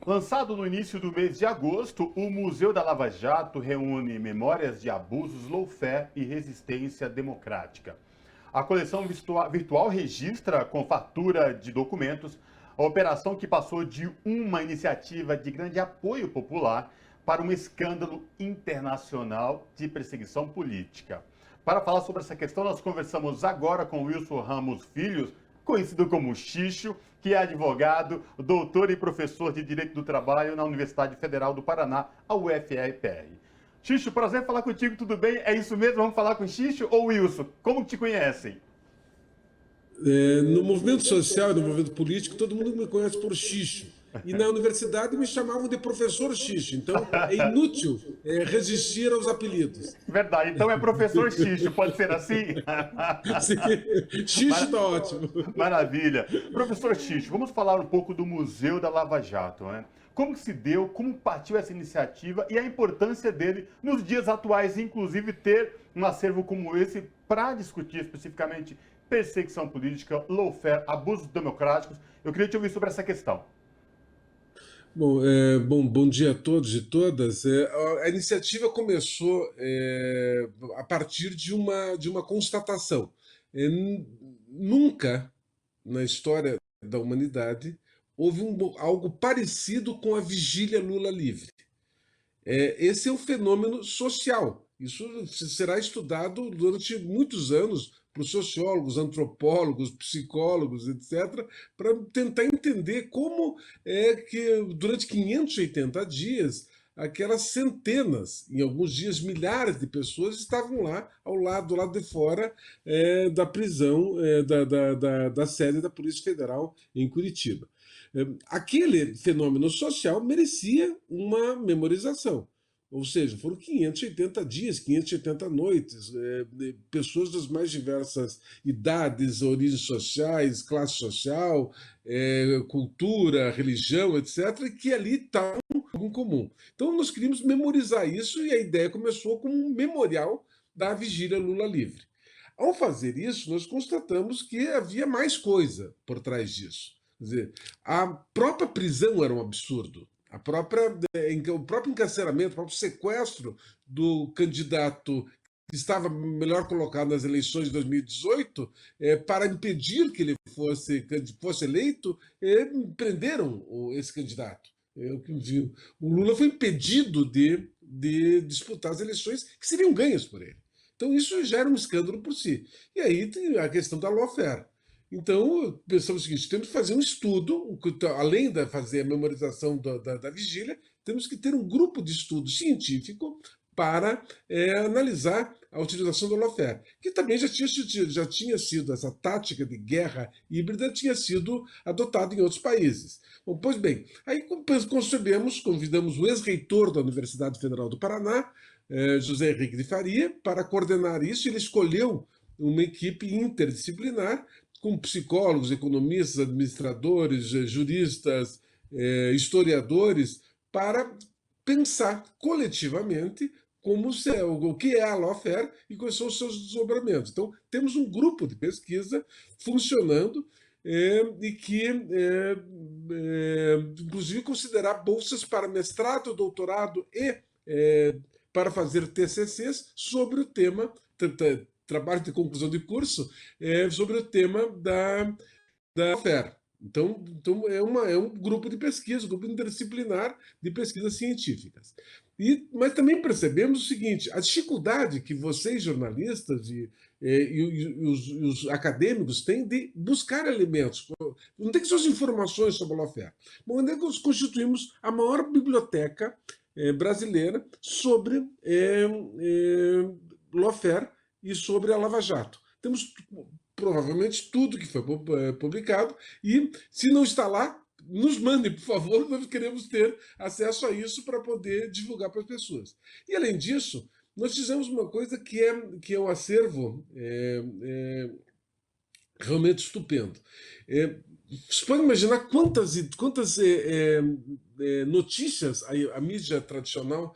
Lançado no início do mês de agosto, o Museu da Lava Jato reúne memórias de abusos, lawfare e resistência democrática. A coleção virtual registra, com fatura de documentos, a operação que passou de uma iniciativa de grande apoio popular para um escândalo internacional de perseguição política. Para falar sobre essa questão, nós conversamos agora com Wilson Ramos Filho, conhecido como Xixo, que é advogado, doutor e professor de Direito do Trabalho na Universidade Federal do Paraná, a UFRPR. Xixo, prazer falar contigo, tudo bem? É isso mesmo? Vamos falar com Xixo ou Wilson? Como te conhecem? No movimento social e no movimento político, todo mundo me conhece por Xixo. E na universidade me chamavam de professor Xixo. Então é inútil resistir aos apelidos. Verdade, então é professor Xixo, pode ser assim? Sim, Xixo está ótimo. Maravilha. Professor Xixo, vamos falar um pouco do Museu da Lava Jato, né? Como que se deu, como partiu essa iniciativa e a importância dele nos dias atuais, inclusive ter um acervo como esse para discutir especificamente perseguição política, lawfare, abusos democráticos. Eu queria te ouvir sobre essa questão. Bom dia a todos e todas. A iniciativa começou a partir de uma constatação. Nunca na história da humanidade houve algo parecido com a vigília Lula livre. Esse é um fenômeno social. Isso será estudado durante muitos anos por sociólogos, antropólogos, psicólogos, etc., para tentar entender como é que, durante 580 dias, aquelas centenas, em alguns dias milhares de pessoas estavam lá, do lado de fora da prisão, da sede da Polícia Federal em Curitiba. Aquele fenômeno social merecia uma memorização. Ou seja, foram 580 dias, 580 noites, pessoas das mais diversas idades, origens sociais, classe social, cultura, religião, etc., que ali estavam em comum. Então nós queríamos memorizar isso e a ideia começou como um memorial da vigília Lula livre. Ao fazer isso, nós constatamos que havia mais coisa por trás disso. Quer dizer, a própria prisão era um absurdo. O próprio encarceramento, o próprio sequestro do candidato que estava melhor colocado nas eleições de 2018, para impedir que ele fosse eleito, prenderam esse candidato. O Lula foi impedido de disputar as eleições que seriam ganhas por ele. Então isso já era um escândalo por si. E aí tem a questão da lawfare. Então, pensamos o seguinte: temos que fazer um estudo, além de fazer a memorização da vigília, temos que ter um grupo de estudo científico para analisar a utilização do lawfare, que também já tinha sido, essa tática de guerra híbrida tinha sido adotada em outros países. Bom, pois bem, aí convidamos o ex-reitor da Universidade Federal do Paraná, José Henrique de Faria, para coordenar isso. Ele escolheu uma equipe interdisciplinar com psicólogos, economistas, administradores, juristas, historiadores, para pensar coletivamente o que é a lawfare e quais são os seus desdobramentos. Então, temos um grupo de pesquisa funcionando e que, inclusive, considerar bolsas para mestrado, doutorado e para fazer TCCs sobre o tema, trabalho de conclusão de curso, sobre o tema da lawfare. Então é um grupo de pesquisa, um grupo interdisciplinar de pesquisas científicas. Mas também percebemos o seguinte: a dificuldade que vocês, jornalistas os acadêmicos, têm de buscar elementos. Não tem que ser as informações sobre a lawfare. Bom, onde é que nós constituímos a maior biblioteca brasileira sobre lawfare e sobre a Lava Jato. Temos provavelmente tudo que foi publicado e, se não está lá, nos mande, por favor, nós queremos ter acesso a isso para poder divulgar para as pessoas. E, além disso, nós fizemos uma coisa que é um acervo realmente estupendo. Você pode imaginar quantas notícias a mídia tradicional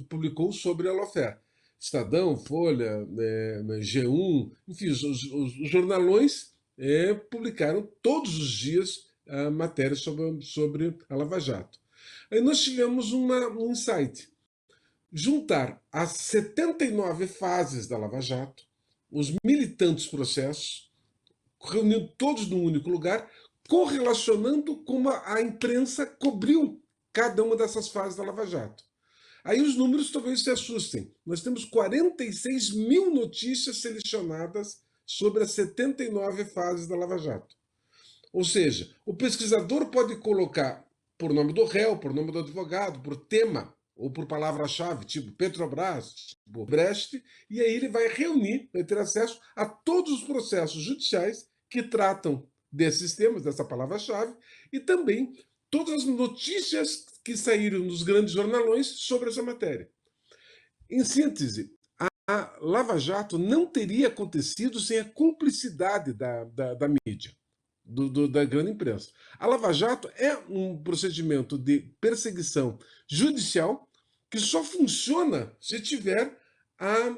publicou sobre a lawfare. Estadão, Folha, G1, enfim, os jornalões publicaram todos os dias a matéria sobre a Lava Jato. Aí nós tivemos um insight: juntar as 79 fases da Lava Jato, os mil e tantos processos, reunindo todos num único lugar, correlacionando como a imprensa cobriu cada uma dessas fases da Lava Jato. Aí os números talvez se assustem. Nós temos 46 mil notícias selecionadas sobre as 79 fases da Lava Jato. Ou seja, o pesquisador pode colocar por nome do réu, por nome do advogado, por tema, ou por palavra-chave, tipo Petrobras, tipo Brecht, e aí ele vai reunir, vai ter acesso a todos os processos judiciais que tratam desses temas, dessa palavra-chave, e também todas as notícias que saíram nos grandes jornalões sobre essa matéria. Em síntese, a Lava Jato não teria acontecido sem a cumplicidade da mídia, da grande imprensa. A Lava Jato é um procedimento de perseguição judicial que só funciona se tiver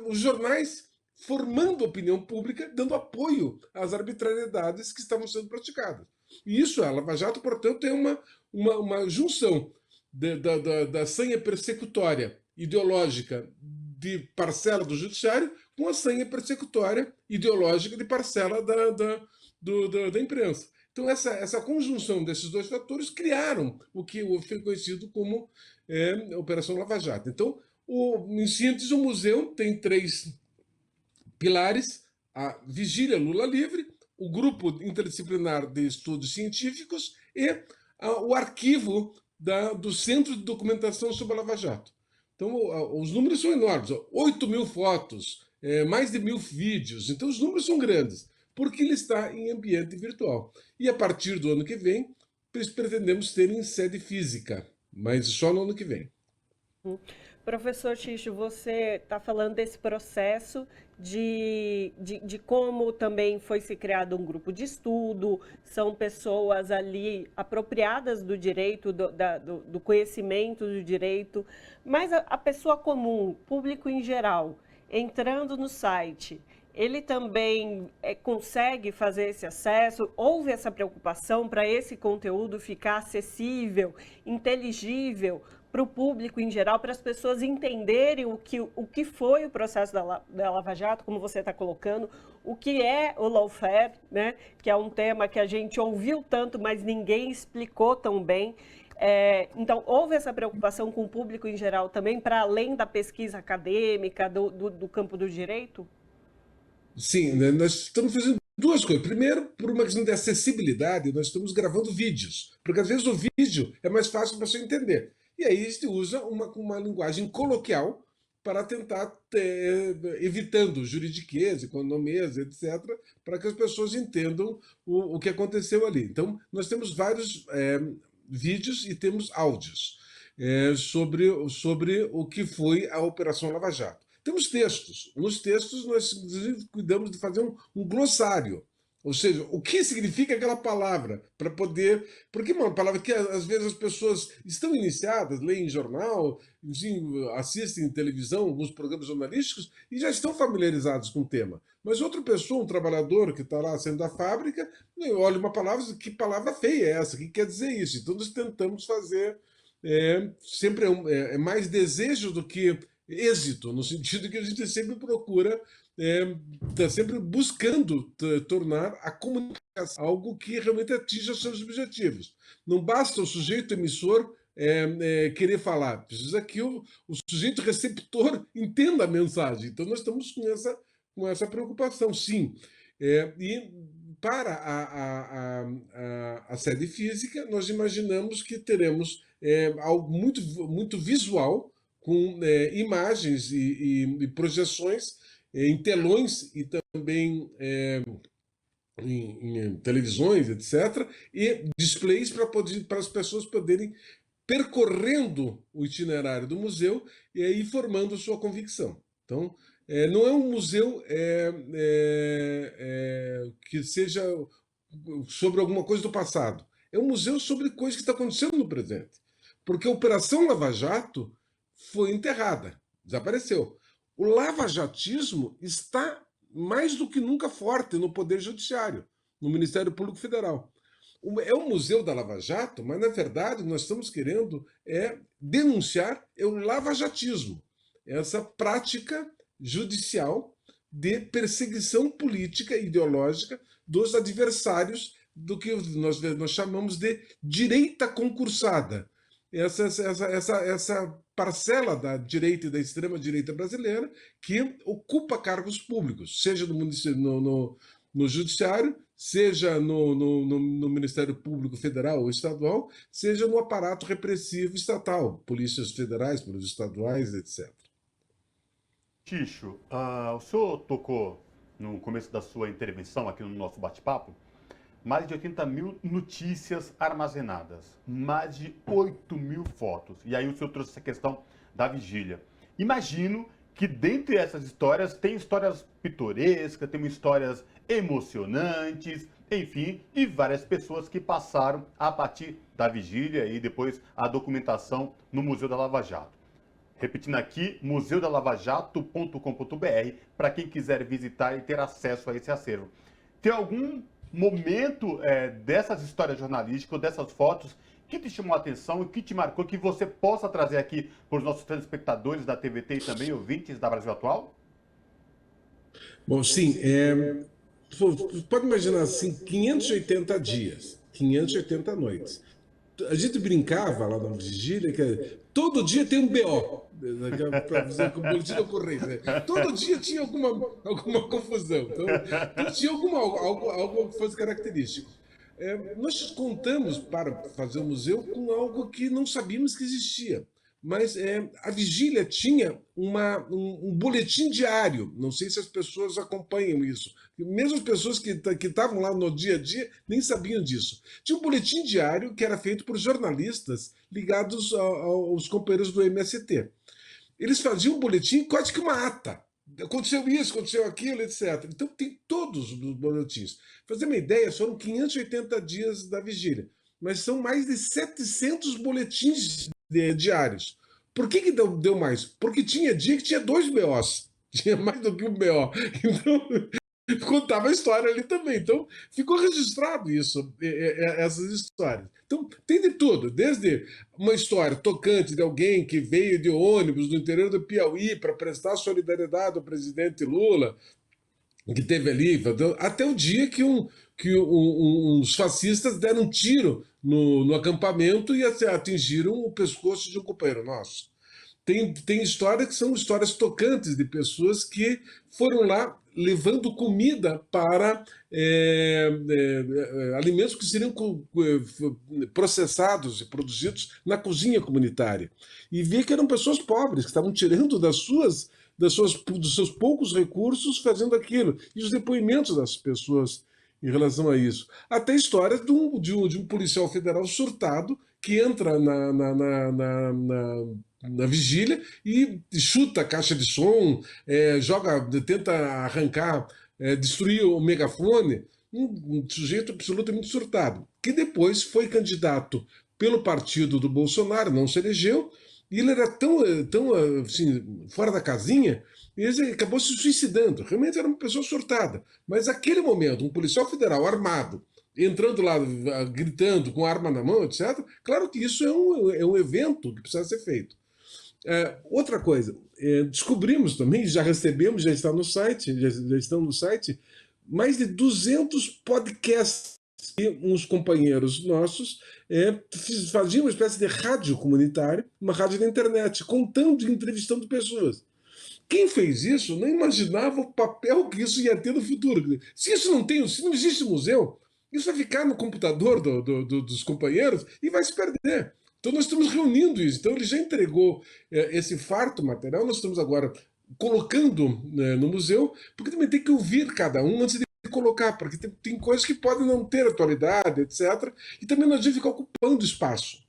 os jornais formando opinião pública, dando apoio às arbitrariedades que estavam sendo praticadas. E isso, a Lava Jato, portanto, é uma junção da sanha persecutória ideológica de parcela do judiciário com a sanha persecutória ideológica de parcela da imprensa. Então, essa conjunção desses dois fatores criaram o que foi conhecido como Operação Lava Jato. Então, em síntese, o museu tem 3 pilares: a Vigília Lula Livre, o Grupo Interdisciplinar de Estudos Científicos e o arquivo do Centro de Documentação sobre a Lava Jato. Então, os números são enormes: 8 mil fotos, mais de 1000 vídeos. Então, os números são grandes, porque ele está em ambiente virtual. E a partir do ano que vem, pretendemos ter em sede física, mas só no ano que vem. Professor Xixo, você está falando desse processo de como também foi se criado um grupo de estudo, são pessoas ali apropriadas do direito, do conhecimento do direito, mas a pessoa comum, público em geral, entrando no site, ele também consegue fazer esse acesso? Houve essa preocupação para esse conteúdo ficar acessível, inteligível para o público em geral, para as pessoas entenderem o que foi o processo da Lava Jato, como você está colocando, o que é o lawfare, né? Que é um tema que a gente ouviu tanto, mas ninguém explicou tão bem. Então, houve essa preocupação com o público em geral também, para além da pesquisa acadêmica, do campo do direito? Sim, né, nós estamos fazendo 2 coisas. Primeiro, por uma questão de acessibilidade, nós estamos gravando vídeos, porque às vezes o vídeo é mais fácil para você entender. E aí a gente usa uma linguagem coloquial para tentar, evitando juridiquês, economias, etc., para que as pessoas entendam o que aconteceu ali. Então, nós temos vários vídeos e temos áudios sobre o que foi a Operação Lava Jato. Temos textos. Nos textos, nós cuidamos de fazer um glossário. Ou seja, o que significa aquela palavra, para poder. Porque é uma palavra que às vezes as pessoas estão iniciadas, leem jornal, enfim, assistem televisão, alguns programas jornalísticos, e já estão familiarizados com o tema. Mas outra pessoa, um trabalhador que está lá saindo da fábrica, olha uma palavra e diz: que palavra feia é essa? O que quer dizer isso? Então nós tentamos fazer. Sempre é mais desejo do que êxito, no sentido que a gente sempre procura, está sempre buscando tornar a comunicação algo que realmente atinja os seus objetivos. Não basta o sujeito emissor querer falar, precisa que o sujeito receptor entenda a mensagem. Então nós estamos com essa preocupação, sim. E para a sede física, nós imaginamos que teremos algo muito visual, com imagens e projeções em telões e também em televisões, etc., e displays para as pessoas poderem percorrendo o itinerário do museu e aí formando sua convicção. Então, não é um museu que seja sobre alguma coisa do passado. É um museu sobre coisas que estão acontecendo no presente. Porque a Operação Lava Jato foi enterrada, desapareceu. O lavajatismo está mais do que nunca forte no Poder Judiciário, no Ministério Público Federal. É o Museu da Lava Jato, mas, na verdade, nós estamos querendo denunciar o lavajatismo, essa prática judicial de perseguição política e ideológica dos adversários do que nós chamamos de direita concursada. Essa parcela da direita e da extrema-direita brasileira que ocupa cargos públicos, seja no Judiciário, seja no Ministério Público Federal ou Estadual, seja no aparato repressivo estatal, polícias federais, polícias estaduais, etc. Ticho, o senhor tocou no começo da sua intervenção aqui no nosso bate-papo, mais de 80 mil notícias armazenadas, mais de 8 mil fotos. E aí o senhor trouxe essa questão da vigília. Imagino que dentre essas histórias tem histórias pitorescas, tem histórias emocionantes, enfim, e várias pessoas que passaram a partir da vigília e depois a documentação no Museu da Lava Jato. Repetindo aqui, museudalavjato.com.br, para quem quiser visitar e ter acesso a esse acervo. Tem algum momento dessas histórias jornalísticas, ou dessas fotos, que te chamou a atenção e que te marcou, que você possa trazer aqui para os nossos telespectadores da TVT e também ouvintes da Brasil Atual? Bom, sim, pode imaginar assim, 580 dias, 580 noites. A gente brincava lá na vigília que todo dia tem um BO, para dizer que o boletim de ocorrência, né? Todo dia tinha alguma confusão, então tinha algo que fosse característico. Nós contamos para fazer o museu com algo que não sabíamos que existia. Mas a vigília tinha um boletim diário. Não sei se as pessoas acompanham isso. Mesmo as pessoas que estavam lá no dia a dia nem sabiam disso. Tinha um boletim diário que era feito por jornalistas ligados aos companheiros do MST. Eles faziam um boletim quase que uma ata. Aconteceu isso, aconteceu aquilo, etc. Então tem todos os boletins. Para fazer uma ideia, foram 580 dias da vigília. Mas são mais de 700 boletins diários. Por que deu mais? Porque tinha dia que tinha 2 BOs. Tinha mais do que um BO. Então, contava a história ali também. Então, ficou registrado isso, essas histórias. Então, tem de tudo. Desde uma história tocante de alguém que veio de ônibus do interior do Piauí para prestar solidariedade ao presidente Lula, que teve ali, até o dia que uns fascistas deram um tiro no acampamento e atingiram o pescoço de um companheiro nosso. Tem histórias que são histórias tocantes de pessoas que foram lá levando comida para alimentos que seriam processados e produzidos na cozinha comunitária. E vê que eram pessoas pobres, que estavam tirando dos seus poucos recursos fazendo aquilo. E os depoimentos das pessoas em relação a isso. Até histórias de um policial federal surtado que entra na vigília e chuta a caixa de som, tenta arrancar, destruir o megafone. Um sujeito absolutamente surtado, que depois foi candidato pelo partido do Bolsonaro, não se elegeu, e ele era tão assim, fora da casinha, e ele acabou se suicidando. Realmente era uma pessoa surtada. Mas naquele momento, um policial federal armado, entrando lá, gritando, com arma na mão, etc., claro que isso é um evento que precisa ser feito. Outra coisa, descobrimos também, já recebemos, já está no site, já estão no site, mais de 200 podcasts que uns companheiros nossos faziam uma espécie de rádio comunitária, uma rádio na internet, contando e entrevistando pessoas. Quem fez isso não imaginava o papel que isso ia ter no futuro. Se não existe museu, isso vai ficar no computador dos companheiros e vai se perder. Então nós estamos reunindo isso. Então ele já entregou esse farto material, nós estamos agora colocando no museu, porque também tem que ouvir cada um antes de colocar, porque tem coisas que podem não ter atualidade, etc. E também não adianta ficar ocupando espaço.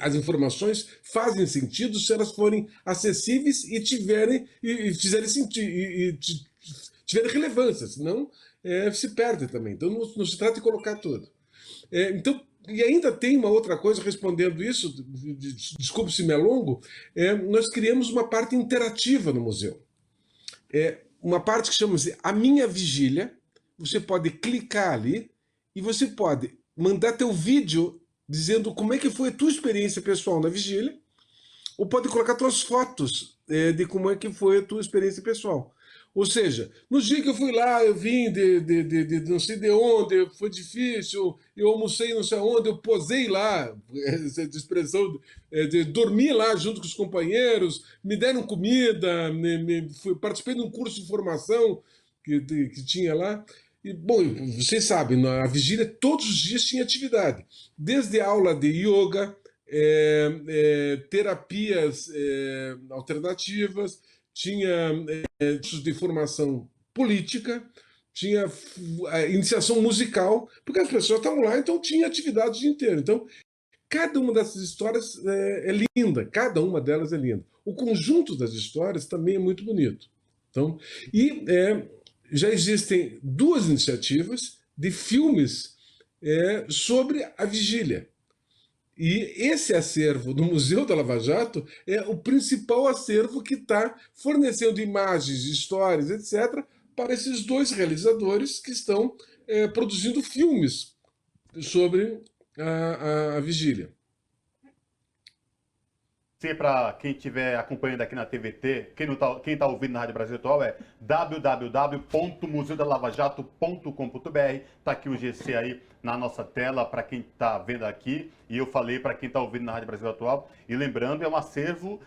As informações fazem sentido se elas forem acessíveis e tiverem relevância, senão se perde também. Então não se trata de colocar tudo. E ainda tem uma outra coisa, respondendo isso, desculpe se me alongo, nós criamos uma parte interativa no museu. Uma parte que chama-se A Minha Vigília. Você pode clicar ali e você pode mandar teu vídeo dizendo como é que foi a tua experiência pessoal na vigília, ou pode colocar tuas fotos de como é que foi a tua experiência pessoal. Ou seja, no dia que eu fui lá, eu vim de não sei de onde, foi difícil, eu almocei não sei onde, eu posei lá, essa expressão, dormi lá junto com os companheiros, me deram comida, participei de um curso de formação que tinha lá. E, bom, vocês sabem, na vigília todos os dias tinha atividade, desde aula de yoga, terapias alternativas, tinha de formação política, tinha iniciação musical, porque as pessoas estavam lá, então tinha atividade o dia inteiro. Então, cada uma dessas histórias é linda, cada uma delas é linda. O conjunto das histórias também é muito bonito. Então, e já existem 2 iniciativas de filmes sobre a vigília. E esse acervo do Museu da Lava Jato é o principal acervo que está fornecendo imagens, histórias, etc., para esses 2 realizadores que estão produzindo filmes sobre a vigília. Para quem estiver acompanhando aqui na TVT, quem tá ouvindo na Rádio Brasil Atual é www.museudalavajato.com.br. Está aqui o GC aí na nossa tela para quem está vendo aqui. E eu falei para quem está ouvindo na Rádio Brasil Atual. E lembrando, é um acervo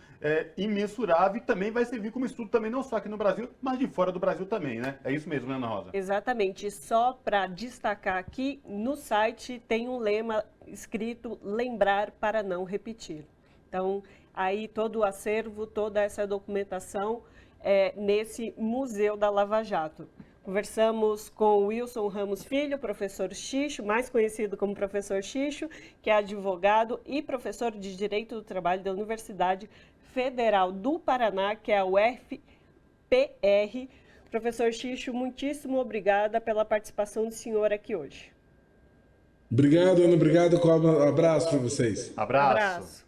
imensurável e também vai servir como estudo também, não só aqui no Brasil, mas de fora do Brasil também, né? É isso mesmo, né, Ana Rosa? Exatamente. Só para destacar aqui, no site tem um lema escrito "Lembrar para não repetir". Então, aí todo o acervo, toda essa documentação nesse Museu da Lava Jato. Conversamos com Wilson Ramos Filho, professor Xixo, mais conhecido como professor Xixo, que é advogado e professor de Direito do Trabalho da Universidade Federal do Paraná, que é a UFPR. Professor Xixo, muitíssimo obrigada pela participação do senhor aqui hoje. Obrigado, Ana. Obrigado. Um abraço para vocês. Abraço.